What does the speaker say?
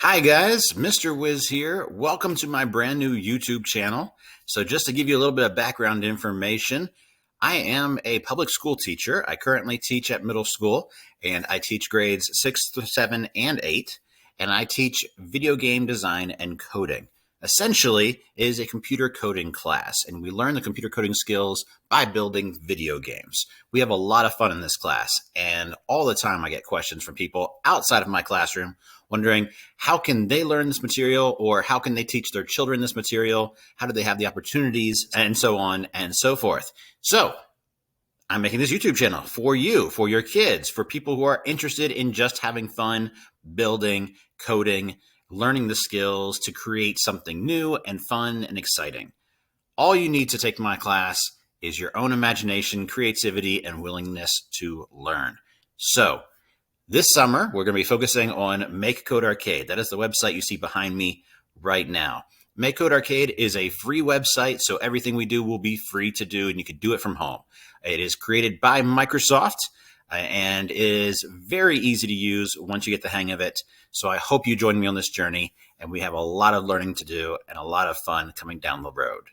Hi guys, Mr. Wiz here. Welcome to my brand new YouTube channel. So just to give you a little bit of background information, I am a public school teacher. I currently teach at middle school and I teach grades 6 to 7 and 8, and I teach video game design and coding. Essentially, it is a computer coding class, and we learn the computer coding skills by building video games. We have a lot of fun in this class, and all the time I get questions from people outside of my classroom wondering how can they learn this material, or how can they teach their children this material? How do they have the opportunities, and so on and so forth. So I'm making this YouTube channel for you, for your kids, for people who are interested in just having fun, building, coding, learning the skills to create something new and fun and exciting. All you need to take my class is your own imagination, creativity, and willingness to learn. So this summer, we're going to be focusing on Make Code Arcade. That is the website you see behind me right now. Make Code Arcade is a free website, so everything we do will be free to do, and you can do it from home. It is created by Microsoft and is very easy to use once you get the hang of it. So I hope you join me on this journey, and we have a lot of learning to do and a lot of fun coming down the road.